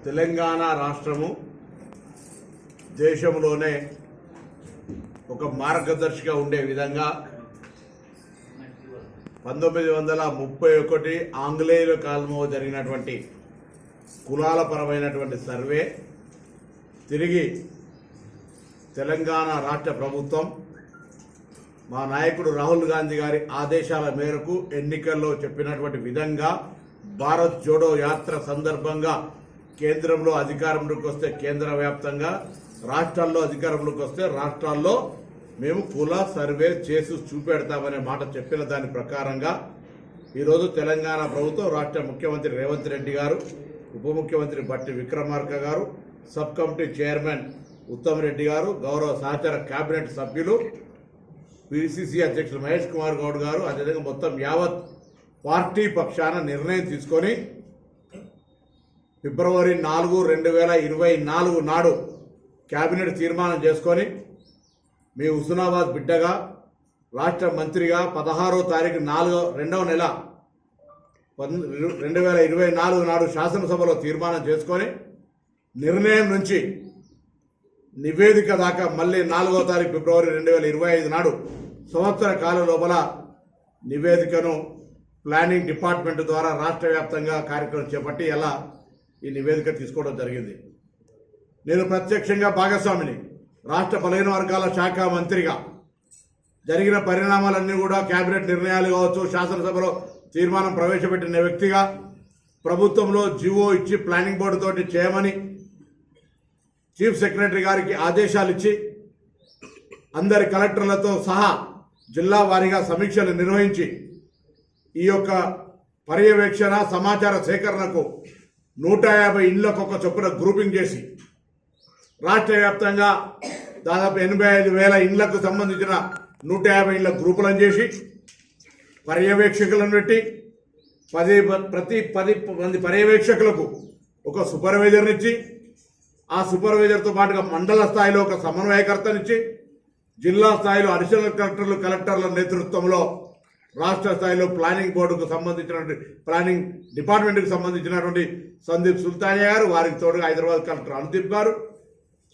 తెలంగాణ రాష్ట్రము దేశంలోనే ఒక మార్గదర్శిగా ఉండే విధంగా 1931 ఆంగ్లేయుల కాలంలో జరిగినటువంటి కులాల పరమైనటువంటి సర్వే తిరిగి తెలంగాణ రాష్ట్ర ప్రభుత్వం మా నాయకుడు రాహుల్ గాంధీ గారి ఆదేశాల మేరకు ఎన్నికల్లో చెప్పినటువంటి విధంగా భారత్ జోడో యాత్ర సందర్భంగా కేంద్రంలో అధికారంలోకి వస్తే కేంద్ర వ్యాప్తంగా, రాష్ట్రాల్లో అధికారంలోకి వస్తే రాష్ట్రాల్లో మేము కుల సర్వే చేసి చూపెడతామనే మాట చెప్పిన దాని ప్రకారంగా ఈరోజు తెలంగాణ ప్రభుత్వం రాష్ట్ర ముఖ్యమంత్రి రేవంత్ రెడ్డి గారు, ఉప ముఖ్యమంత్రి బట్టి విక్రమార్క గారు, sub committee chairman Uttam Reddy గారు, గౌరవ సహచర కేబినెట్ సభ్యులు, పిసిసి అధ్యక్షులు మహేష్ కుమార్ గౌడ్ గారు, అదేవిధంగా మొత్తం యావత్ పార్టీ పక్షాన నిర్ణయం తీసుకొని ఫిబ్రవరి 4, 2024 నాడు కేబినెట్ తీర్మానం చేసుకొని మీ హుస్నాబాద్ బిడ్డగా రాష్ట్ర మంత్రిగా 16వ తారీఖు 2వ నెల 2024 నాడు శాసనసభలో తీర్మానం చేసుకొని నిర్ణయం నుంచి నివేదిక దాకా మళ్ళీ 4వ తారీఖు ఫిబ్రవరి 2025 నాడు సంవత్సర కాలం లోపల నివేదికను ప్లానింగ్ డిపార్ట్మెంట్ ద్వారా రాష్ట్ర వ్యాప్తంగా కార్యక్రమం చేపట్టి ఎలా ఈ నివేదిక తీసుకోవడం జరిగింది. నేను ప్రత్యక్షంగా భాగస్వామిని, రాష్ట్ర బలహీన వర్గాల శాఖ మంత్రిగా జరిగిన పరిణామాలన్నీ కూడా కేబినెట్ నిర్ణయాలు కావచ్చు, శాసనసభలో తీర్మానం ప్రవేశపెట్టిన వ్యక్తిగా ప్రభుత్వంలో జీవో ఇచ్చి ప్లానింగ్ బోర్డు తోటి చేయమని చీఫ్ సెక్రటరీ గారికి ఆదేశాలు ఇచ్చి అందరి కలెక్టర్లతో సహా జిల్లా వారీగా సమీక్షలు నిర్వహించి ఈ యొక్క పర్యవేక్షణ సమాచార సేకరణకు 150 ఇండ్లకు ఒక చొప్పున గ్రూపింగ్ చేసి రాష్ట్ర వ్యాప్తంగా దాదాపు 85,000 ఇండ్లకు సంబంధించిన 150 ఇండ్ల గ్రూపులను చేసి పర్యవేక్షకులను పెట్టి ప్రతి 10 మంది పర్యవేక్షకులకు ఒక సూపర్వైజర్నిచ్చి ఆ సూపర్వైజర్తో పాటుగా మండల స్థాయిలో ఒక సమన్వయకర్తనిచ్చి జిల్లా స్థాయిలో అడిషనల్ కలెక్టర్లు, కలెక్టర్ల నేతృత్వంలో రాష్ట్ర స్థాయిలో ప్లానింగ్ బోర్డుకు సంబంధించినటువంటి ప్లానింగ్ డిపార్ట్మెంట్కి సంబంధించినటువంటి సందీప్ సుల్తానియా గారు, వారికి తోడుగా హైదరాబాద్ కలెక్టర్ అనుదీప్ గారు,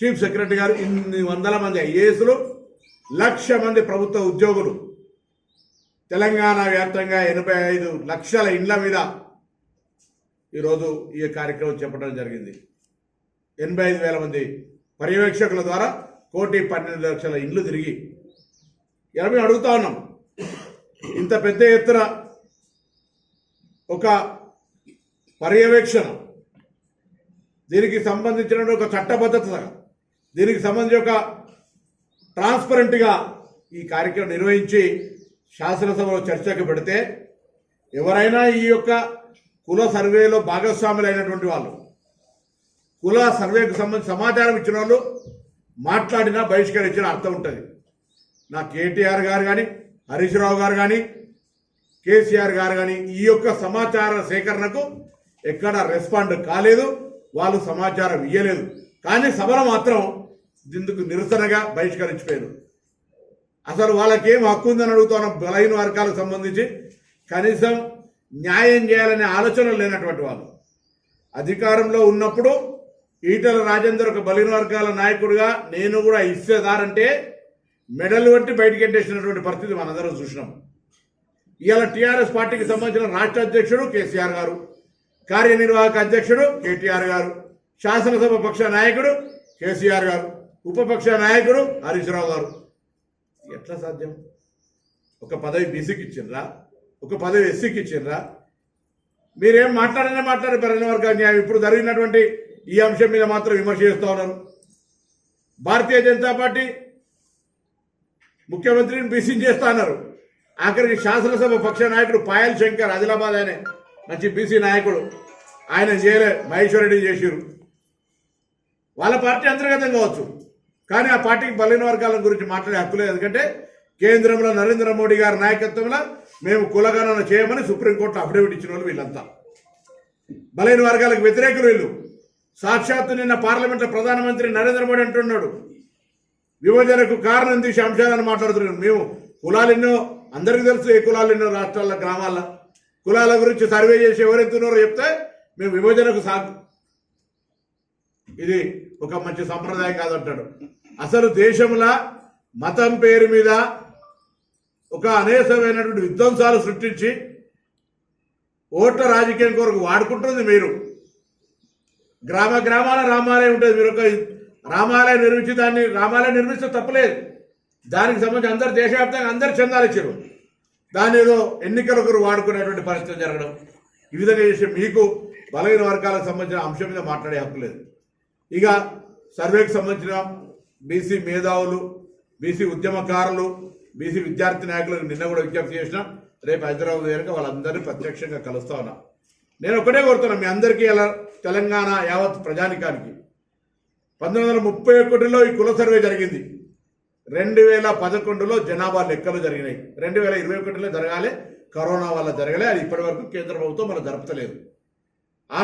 చీఫ్ సెక్రటరీ గారు, ఇన్ని వందల మంది ఐఏఎస్లు, 1,00,000 మంది ప్రభుత్వ ఉద్యోగులు తెలంగాణ వ్యాప్తంగా 85 లక్షల ఇండ్ల మీద ఈరోజు ఈ కార్యక్రమం చేపట్టడం జరిగింది. 85,000 మంది పర్యవేక్షకుల ద్వారా 1,12,00,000 ఇండ్లు తిరిగి మేము అడుగుతా ఉన్నాం. ఇంత పెద్ద ఎత్తున ఒక పర్యవేక్షణ, దీనికి సంబంధించిన ఒక చట్టబద్ధత, దీనికి సంబంధించి ఒక ట్రాన్స్పరెంట్గా ఈ కార్యక్రమం నిర్వహించి శాసనసభలో చర్చకు పెడితే ఎవరైనా ఈ యొక్క కుల సర్వేలో భాగస్వాములైనటువంటి వాళ్ళు, కుల సర్వేకు సంబంధించి సమాచారం ఇచ్చిన వాళ్ళు మాట్లాడినా బహిష్కరించిన అర్థం ఉంటుంది. నా కేటీఆర్ గారు కానీ, హరీష్ రావు గారు కానీ, కేసీఆర్ గారు కానీ ఈ యొక్క సమాచార సేకరణకు ఎక్కడ రెస్పాండ్ కాలేదు, వాళ్ళు సమాచారం ఇయ్యలేదు. కానీ సభలో మాత్రం ఇందుకు నిరసనగా బహిష్కరించిపోయారు. అసలు వాళ్ళకేం హక్కు ఉందని అడుగుతున్న బలహీన వర్గాలకు సంబంధించి కనీసం న్యాయం చేయాలనే ఆలోచన లేనటువంటి వాళ్ళు. అధికారంలో ఉన్నప్పుడు ఈటల రాజేందర్ ఒక బలహీన వర్గాల నాయకుడిగా నేను కూడా ఇచ్చేదారంటే మెడల్ వంటి బయటికి ఎంటేసినటువంటి పరిస్థితి మనందరం చూసినాం. ఇవాళ టీఆర్ఎస్ పార్టీకి సంబంధించిన రాష్ట్ర అధ్యక్షుడు కేసీఆర్ గారు, కార్యనిర్వాహక అధ్యక్షుడు కేటీఆర్ గారు, శాసనసభ పక్ష నాయకుడు కేసీఆర్ గారు, ఉపపక్ష నాయకుడు హరీష్ రావు గారు. ఎట్లా సాధ్యం? ఒక పదవి బీసీకి ఇచ్చిండ్రా, ఒక పదవి ఎస్సీకి ఇచ్చిండ్రా? మీరేం మాట్లాడారు బలహీన వర్గాల న్యాయం. ఇప్పుడు జరిగినటువంటి ఈ అంశం మీద మాత్రం విమర్శ చేస్తూ ఉన్నారు. భారతీయ జనతా పార్టీ ముఖ్యమంత్రిని బీసీ చేస్తా అన్నారు. ఆఖరికి శాసనసభ పక్ష నాయకుడు పాయల్ శంకర్, ఆదిలాబాద్, ఆయన మంచి బీసీ నాయకుడు, ఆయన చేయలే, మహేశ్వర్ రెడ్డి చేసిరు. వాళ్ళ పార్టీ అంతర్గతం కావచ్చు, కానీ ఆ పార్టీకి బలహీన వర్గాల గురించి మాట్లాడే హక్కు లేదు. ఎందుకంటే కేంద్రంలో నరేంద్ర మోడీ గారి నాయకత్వంలో మేము కులగణన చేయమని సుప్రీంకోర్టులో అఫిడవిట్ ఇచ్చిన వాళ్ళు వీళ్ళంతా. బలహీన వర్గాలకు వ్యతిరేకులు వీళ్ళు. సాక్షాత్తు నిన్న పార్లమెంట్లో ప్రధానమంత్రి నరేంద్ర మోడీ అంటున్నాడు, విభజనకు కారణం తీసే అంశాలను మాట్లాడుతున్నాం. మేము కులాలు ఎన్నో, అందరికీ తెలుసు ఏ కులాలు ఎన్నో రాష్ట్రాల గ్రామాల్లో కులాల గురించి సర్వే చేసి ఎవరెత్తున్నారో చెప్తే మేము విభజనకు ఇది ఒక మంచి సంప్రదాయం కాదంటాడు. అసలు దేశంలో మతం పేరు మీద ఒక అనేకమైనటువంటి విధ్వంసాలు సృష్టించి ఓట్ల రాజకీయం కొరకు వాడుకుంటుంది మీరు. గ్రామ గ్రామాల రామాలయం ఉంటుంది. మీరు ఒక రామాలయం నిర్మించి దాన్ని రామాలయం నిర్మిస్తే తప్పలేదు. దానికి సంబంధించి అందరు దేశవ్యాప్తంగా అందరు చందాలు ఇచ్చారు. దాని ఏదో ఎన్నికలకు వాడుకునేటువంటి పరిస్థితి జరగడం, ఈ విధంగా చేసి మీకు బలహీన వర్గాలకు సంబంధించిన అంశం మీద మాట్లాడే హక్కు లేదు. ఇక సర్వేకి సంబంధించిన బీసీ మేధావులు, బీసీ ఉద్యమకారులు, బీసీ విద్యార్థి నాయకులకు నిన్న కూడా విజ్ఞప్తి చేసినా, రేపు హైదరాబాద్ దగ్గర వాళ్ళందరినీ ప్రత్యక్షంగా కలుస్తా ఉన్నా. నేను ఒకటే కోరుతున్నా మీ అందరికీ, ఇలా తెలంగాణ యావత్ ప్రజానికానికి 1931లో ఈ కుల సర్వే జరిగింది. 2011లో జనాభా లెక్కలు జరిగినాయి. 2021లో జరగాలి, కరోనా వల్ల జరగలే. అది ఇప్పటి వరకు కేంద్ర ప్రభుత్వం మనం జరపలేదు. ఆ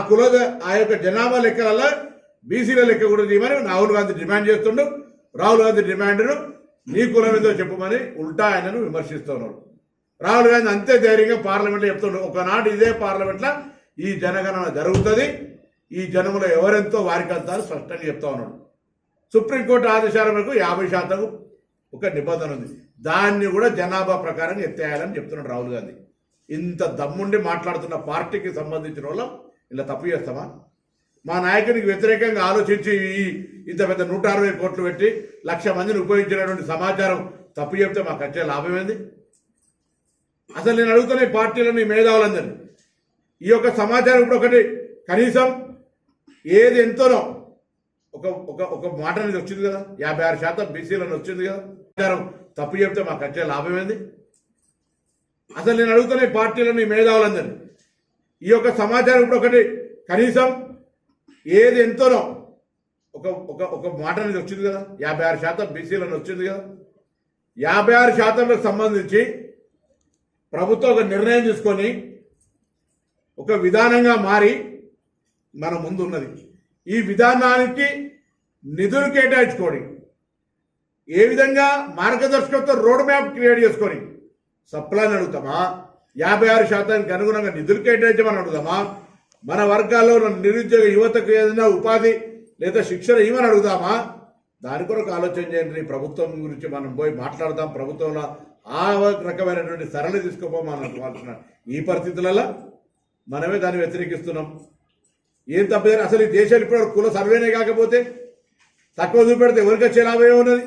యొక్క జనాభా లెక్కలలో బీసీల లెక్క కూడా తీయమని రాహుల్ గాంధీ డిమాండ్ చేస్తుండు. రాహుల్ గాంధీ డిమాండ్ను నీ కులం ఏదో చెప్పమని ఉల్టా ఆయనను విమర్శిస్తున్నారు. రాహుల్ గాంధీ అంతే ధైర్యంగా పార్లమెంట్లో చెప్తుండ్రు, ఒకనాడు ఇదే పార్లమెంట్లో ఈ జనగణన జరుగుతుంది, ఈ జనములో ఎవరెంతో వారికంతా స్పష్టంగా చెప్తా ఉన్నాడు. సుప్రీంకోర్టు ఆదేశాల మేరకు 50% ఒక నిబంధన ఉంది. దాన్ని కూడా జనాభా ప్రకారం ఎత్తేయాలని చెప్తున్నాడు రాహుల్ గాంధీ. ఇంత దమ్ముండి మాట్లాడుతున్న పార్టీకి సంబంధించిన వాళ్ళం ఇలా తప్పు చేస్తామా? మా నాయకునికి వ్యతిరేకంగా ఆలోచించి ఇంత పెద్ద 160 కోట్లు పెట్టి 1,00,000 మందిని ఉపయోగించినటువంటి సమాచారం తప్పు చెప్తే మాకు వచ్చే లాభం ఏంది? అసలు నేను అడుగుతున్న ఈ పార్టీలని మేధావులందరినీ, ఈ యొక్క సమాచారం ఇప్పుడు ఒకటి కనీసం ఏది ఎంతోనో ఒక మాట అనేది వచ్చింది కదా, 56% బీసీలను వచ్చింది కదా. సమాచారం తప్పు చెప్తే మాకు వచ్చే లాభం ఏంది? అసలు నేను అడుగుతున్న ఈ పార్టీలని మేధావులందరినీ, ఈ యొక్క సమాచారం ఇప్పుడు ఒకటి కనీసం ఏది ఎంతోనో ఒక మాట అనేది వచ్చింది కదా, 56% బీసీలను వచ్చింది కదా. 56%లకు సంబంధించి ప్రభుత్వం ఒక నిర్ణయం తీసుకొని ఒక విధానంగా మారి మన ముందు ఉన్నది. ఈ విధానానికి నిధులు కేటాయించుకొని ఏ విధంగా మార్గదర్శకత్వం రోడ్ మ్యాప్ క్రియేట్ చేసుకొని సప్లాన్ అడుగుతామా, 56%కి అనుగుణంగా నిధులు కేటాయించమని అడుగుదామా, మన వర్గాల్లో నిరుద్యోగ యువతకు ఏదైనా ఉపాధి లేదా శిక్షణ ఇవ్వని అడుగుదామా? దాని కొరకు ఆలోచన చేయండి. ప్రభుత్వం గురించి మనం పోయి మాట్లాడదాం. ప్రభుత్వంలో ఆ రకమైనటువంటి సరళి తీసుకోపోమని ఈ పరిస్థితులలో మనమే దాన్ని వ్యతిరేకిస్తున్నాం. ఏం తప్పదు. అసలు ఈ దేశాలు ఇప్పుడు కుల సర్వేనే కాకపోతే తక్కువ చూపెడితే ఎవరికి వచ్చే లాభం ఏమున్నది?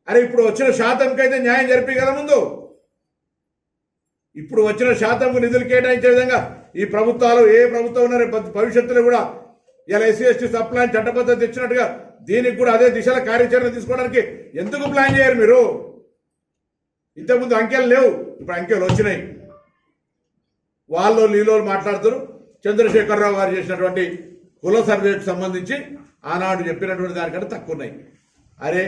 అరే ఇప్పుడు వచ్చిన శాతంకైతే న్యాయం జరిపి కదా ముందు. ఇప్పుడు వచ్చిన శాతంకు నిధులు కేటాయించే విధంగా ఈ ప్రభుత్వాలు ఏ ప్రభుత్వం ఉన్నారో భవిష్యత్తులో కూడా ఇలా ఎస్సీ ఎస్టీ సబ్ ప్లాన్ చట్టబద్ధత తెచ్చినట్టుగా దీనికి కూడా అదే దిశలో కార్యాచరణ తీసుకోవడానికి ఎందుకు ప్లాన్ చేయరు మీరు? ఇంతకుముందు అంకెలు లేవు, ఇప్పుడు అంకెలు వచ్చినాయి. వాళ్ళు నీళ్ళు మాట్లాడుతారు. చంద్రశేఖరరావు గారు చేసినటువంటి కుల సర్వేకి సంబంధించి ఆనాడు చెప్పినటువంటి దానికంటే తక్కువ ఉన్నాయి. అరే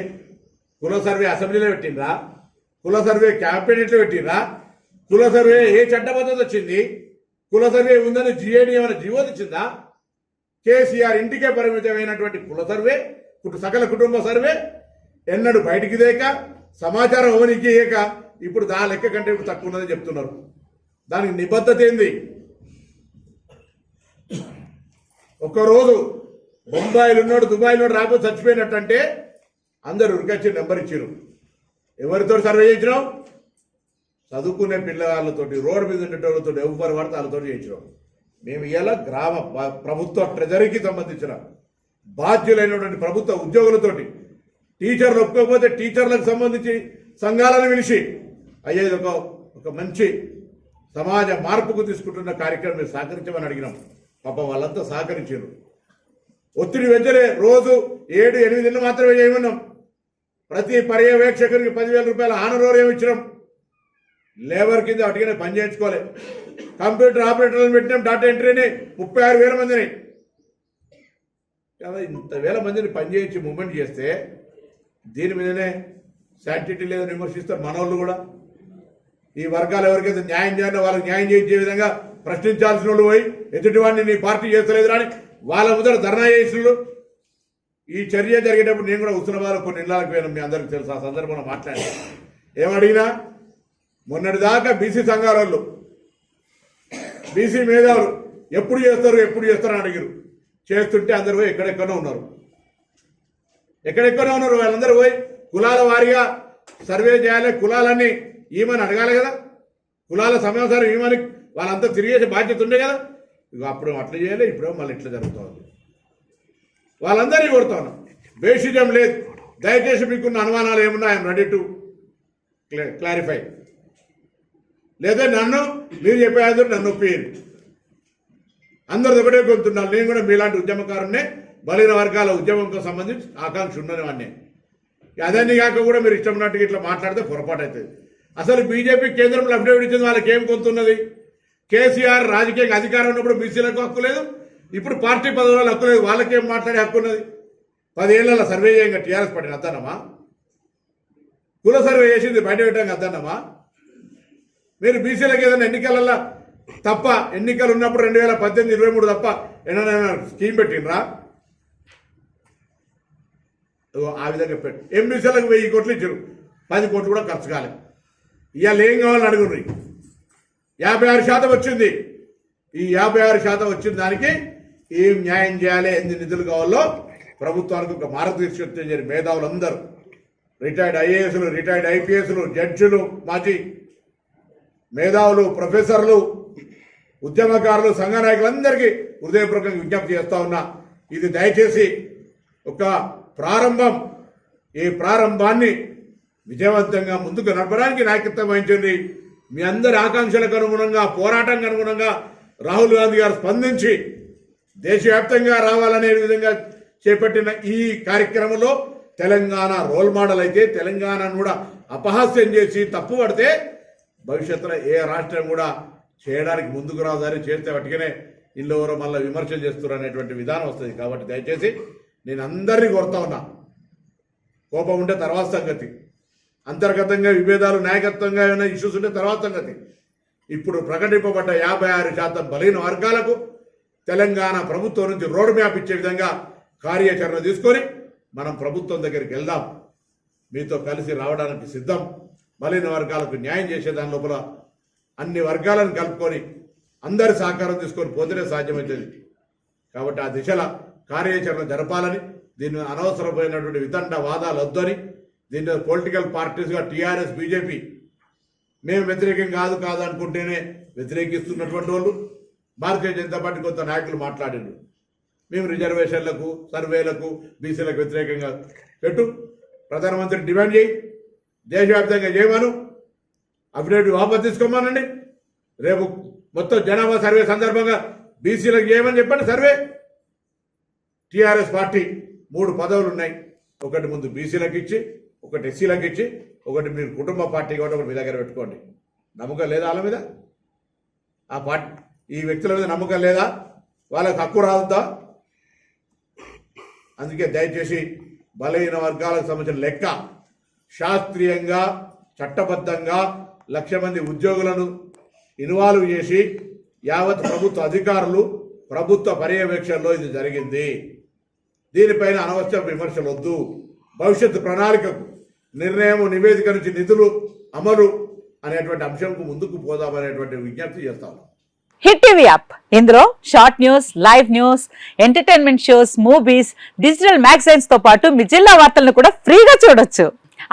కుల సర్వే అసెంబ్లీలో పెట్టిండ్రా? కుల సర్వే క్యాబినెట్లో పెట్టిండ్రా? కుల సర్వే ఏ చట్టబద్ధత వచ్చింది? కుల సర్వే ఉందని జిఏడి ఏమైనా జీవో తెచ్చిందా? కేసీఆర్ ఇంటికే పరిమితమైనటువంటి కుల సర్వే, సకల కుటుంబ సర్వే ఎన్నడూ బయటికి దేక సమాచారం అవనికి ఏక ఇప్పుడు దా లెక్క కంటే ఇప్పుడు తక్కువ ఉన్నదని చెప్తున్నారు. దానికి నిబద్ధత ఏంది? ఒక్కరోజు బొంబాయిలో ఉన్నాడు, దుబాయ్లో ఉన్నాడు, రాకపోతే చచ్చిపోయినట్టు అంటే అందరు ఉరికొచ్చి నెంబర్ ఇచ్చారు. ఎవరితో సర్వే చేయించినాం? చదువుకునే పిల్లగాళ్ళతోటి, రోడ్డు మీద ఉండేటోళ్ళతో, ఎవరు పడితే వాళ్ళతో చేయించినాం. మేము ఇలా గ్రామ ప్రభుత్వ ట్రెజరీకి సంబంధించిన బాధ్యులైనటువంటి ప్రభుత్వ ఉద్యోగులతోటి, టీచర్లు ఒప్పుకోకపోతే టీచర్లకు సంబంధించి సంఘాలను పిలిచి అయ్యేది ఒక మంచి సమాజ మార్పుకు తీసుకుంటున్న కార్యక్రమం మీరు సహకరించమని అడిగినాం. పాపం వాళ్ళంతా సహకరించారు. ఒత్తిడి వెంటనే రోజు 7-8 మాత్రమే చేయమన్నాం. ప్రతి పర్యవేక్షకునికి 10,000 రూపాయల ఆనరోరియం ఇచ్చినాం. లేబర్ కింద అటుగానే పని చేయించుకోవాలి. కంప్యూటర్ ఆపరేటర్లను పెట్టినాం. డాటా ఎంట్రీని 36,000 మందిని కదా, ఇంత వేల మందిని పనిచేయించి మూమెంట్ చేస్తే దీని మీదనే శాంటిటీ లేదని విమర్శిస్తారు మనోళ్ళు కూడా. ఈ వర్గాలు ఎవరికైతే న్యాయం చేయాలో వాళ్ళకి న్యాయం చేయించే విధంగా ప్రశ్నించాల్సిన వాళ్ళు పోయి ఎదుటివాడిని నీ పార్టీ చేస్తలేదు అని వాళ్ళ ముందర ధర్నా చేసినట్లు. ఈ చర్య జరిగేటప్పుడు నేను కూడా హుస్నాబాద్లో కొన్ని ఇళ్ళకి పోయినా, మీ అందరికీ తెలుసు. ఆ సందర్భంలో మాట్లాడాను. ఏమడిగినా మొన్నటిదాకా బీసీ సంఘాల వాళ్ళు, బీసీ మేధావులు ఎప్పుడు చేస్తారు అని అడిగారు. చేస్తుంటే అందరు పోయి ఎక్కడెక్కడో ఉన్నారు. వాళ్ళందరూ పోయి కులాల వారీగా సర్వే చేయాలి, కులాలన్నీ ఈమని అడగాలి కదా, కులాల సమాచారం ఈమని వాళ్ళంతా తిరిగేసే బాధ్యత ఉండే కదా. ఇక అప్పుడు అట్లా చేయాలి, ఇప్పుడు మళ్ళీ ఇట్లా జరుగుతూ ఉంది. వాళ్ళందరినీ కొడుతా ఉన్నాం, బేషిజం లేదు. దయచేసి మీకున్న అనుమానాలు ఏమున్నా ఐఎమ్ రెడీ టు క్లారిఫై. లేదా మీరు చెప్పేది నన్ను ఒప్పియండి. అందరు ఒకటే గొంతున్నారు. నేను కూడా మీలాంటి ఉద్యమకారున్నే, బలహీన వర్గాల ఉద్యమంతో సంబంధించి ఆకాంక్ష ఉన్నవాడిని. అదన్నీ కాక కూడా మీరు ఇష్టం ఉన్నట్టుగా ఇట్లా మాట్లాడితే పొరపాటు అవుతుంది. అసలు బీజేపీ కేంద్రంలో అఫిడవిట్ ఇచ్చింది వాళ్ళకి ఏం కొంతున్నది? కేసీఆర్ రాజకీయ అధికారం ఉన్నప్పుడు బీసీలకు హక్కు లేదు, ఇప్పుడు పార్టీ పదవుల హక్కు లేదు. వాళ్ళకేం మాట్లాడే హక్కు ఉన్నది? 10 ఏళ్ళ సర్వే చేయంగా టీఆర్ఎస్ పార్టీని అద్దన్నమా? కుల సర్వే చేసింది బయట పెట్టాం అద్దన్నమా? మీరు బీసీలకు ఏదైనా ఎన్నికలలో తప్ప, ఎన్నికలు ఉన్నప్పుడు 2018, 23 తప్ప ఏమైనా స్కీమ్ పెట్టినరా? ఆ విధంగా పెట్టు. ఎంబీసీలకు 1000 కోట్లు ఇచ్చారు, 10 కోట్లు కూడా ఖర్చు కాలేదు. ఇవాళ ఏం కావాలని అడుగుర్రి. 56% వచ్చింది. ఈ 56% వచ్చిన దానికి ఏం న్యాయం చేయాలి, ఎన్ని నిధులు కావాలో ప్రభుత్వానికి ఒక మార్గదర్శకత్వం చేయాలి. మేధావులందరూ, రిటైర్డ్ ఐఏఎస్లు, రిటైర్డ్ ఐపీఎస్లు, జడ్జిలు, మాజీ మేధావులు, ప్రొఫెసర్లు, ఉద్యమకారులు, సంఘ నాయకులందరికీ హృదయపూర్వకంగా విజ్ఞప్తి చేస్తా ఉన్నా. ఇది దయచేసి ఒక ప్రారంభం. ఈ ప్రారంభాన్ని విజయవంతంగా ముందుకు నడపడానికి నాయకత్వం వహించింది. మీ అందరి ఆకాంక్షలకు అనుగుణంగా, పోరాటానికి అనుగుణంగా రాహుల్ గాంధీ గారు స్పందించి దేశవ్యాప్తంగా రావాలనే విధంగా చేపట్టిన ఈ కార్యక్రమంలో తెలంగాణ రోల్ మోడల్ అయితే, తెలంగాణను కూడా అపహాస్యం చేసి తప్పు పడితే భవిష్యత్తులో ఏ రాష్ట్రం కూడా చేయడానికి ముందుకు రాదని, చేస్తే వాటికనే ఇల్లు ఎవరో మళ్ళీ విమర్శలు చేస్తున్నారు అనేటువంటి విధానం వస్తుంది. కాబట్టి దయచేసి నేను అందరినీ కోరుతా ఉన్నా, కోపం ఉంటే తర్వాత సంగతి, అంతర్గతంగా విభేదాలు, నాయకత్వంగా ఏమైనా ఇష్యూస్ ఉంటే తర్వాత సంగతి. ఇప్పుడు ప్రకటింపబడ్డ 56% బలహీన వర్గాలకు తెలంగాణ ప్రభుత్వం నుంచి రోడ్ మ్యాప్ ఇచ్చే విధంగా కార్యాచరణ తీసుకొని మనం ప్రభుత్వం దగ్గరికి వెళ్దాం. మీతో కలిసి రావడానికి సిద్ధం. బలహీన వర్గాలకు న్యాయం చేసే దాని లోపల అన్ని వర్గాలను కలుపుకొని అందరి సహకారం తీసుకొని పోతేనే సాధ్యమవుతుంది. కాబట్టి ఆ దిశలో కార్యాచరణ జరపాలని, దీన్ని అనవసరమైనటువంటి వితండ వాదాలు వద్దని, దీన్ని పొలిటికల్ పార్టీస్గా టీఆర్ఎస్, బీజేపీ మేము వ్యతిరేకం కాదు అనుకుంటేనే వ్యతిరేకిస్తున్నటువంటి వాళ్ళు, భారతీయ జనతా పార్టీ కొంత నాయకులు మాట్లాడారు, మేము రిజర్వేషన్లకు, సర్వేలకు, బీసీలకు వ్యతిరేకంగా పెట్టు, ప్రధానమంత్రి డిమాండ్ చేయి, దేశవ్యాప్తంగా చేయమను, అఫిడవిట్ వాపసు తీసుకోమనండి. రేపు మొత్తం జనాభా సర్వే సందర్భంగా బీసీలకు చేయమని చెప్పండి సర్వే. టీఆర్ఎస్ పార్టీ 3 పదవులు ఉన్నాయి. ఒకటి ముందు బీసీలకు ఇచ్చి, ఒకటి ఎస్సీలకు ఇచ్చి, ఒకటి మీరు కుటుంబ పార్టీ కాబట్టి ఒకటి మీ దగ్గర పెట్టుకోండి. నమ్మకం లేదా వాళ్ళ మీద? ఆ పార్టీ, ఈ వ్యక్తుల మీద నమ్మకం లేదా? వాళ్ళకి హక్కు రాదా? అందుకే దయచేసి బలహీన వర్గాలకు సంబంధించిన లెక్క శాస్త్రీయంగా, చట్టబద్ధంగా 1,00,000 మంది ఉద్యోగులను ఇన్వాల్వ్ చేసి యావత్ ప్రభుత్వ అధికారులు, ప్రభుత్వ పర్యవేక్షణలో ఇది జరిగింది. దీనిపైన అనవసర విమర్శలు వద్దు. భవిష్యత్తు ప్రణాళికకు, నిర్ణయం, నివేదిక నుంచి నిధులు అమలు అనేటువంటి అంశంకు ముందుకు పోదామనేటువంటి విజ్ఞప్తి చేస్తాను. హిట్ టీవీ యాప్, ఇందులో short news, live news, entertainment shows, movies, digital magazines తో పాటు మీ జిల్లా వార్తలను కూడా ఫ్రీగా చూడొచ్చు.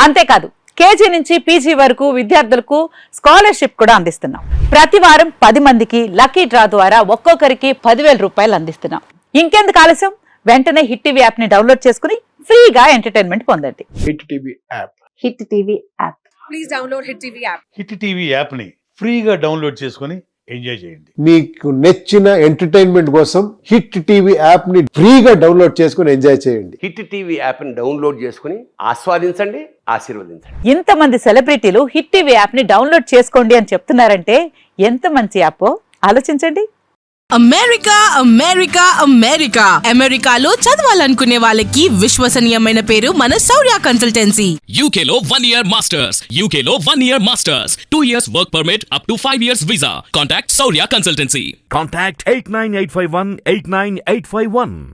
అంతేకాదు కేజీ నుంచి పీజీ వరకు విద్యార్థులకు స్కాలర్షిప్ కూడా అందిస్తున్నాం. ప్రతి వారం 10 మందికి లక్కీ డ్రా ద్వారా ఒక్కొక్కరికి 10,000 రూపాయలు అందిస్తున్నాం. ఇంకెందుకు ఆలస్యం, వెంటనే హిట్ టీవీ యాప్ ని డౌన్లోడ్ చేసుకుని ఫ్రీగా ఎంటర్టైన్మెంట్ పొందండి. Hit TV app. Hit TV app. Please download hit TV app. Hit TV app ని ఫ్రీగా డౌన్లోడ్ చేసుకుని ఎంజాయ్ చేయండి. మీకు నచ్చిన ఎంటర్టైన్మెంట్ కోసం హిట్ టీవీ యాప్ ని ఫ్రీగా డౌన్లోడ్ చేసుకుని ఎంజాయ్ చేయండి. హిట్ టీవీ యాప్ ని డౌన్లోడ్ చేసుకుని ఆస్వాదించండి, ఆశీర్వదించండి. ఇంతమంది సెలబ్రిటీలు హిట్ టీవీ యాప్ ని డౌన్లోడ్ చేసుకోండి అని చెప్తున్నారంటే ఎంత మంచి యాప్ ఆలోచించండి. అమెరికా అమెరికా అమెరికా అమెరికాలో చదవాలనుకునే వాళ్ళకి విశ్వసనీయమైన పేరు మన శౌర్య కన్సల్టెన్సీ. UK లో 1 year masters. UK లో 1 year masters. 2 years work permit up to 5 years visa. Contact Saurya Consultancy. Contact 89851 89851.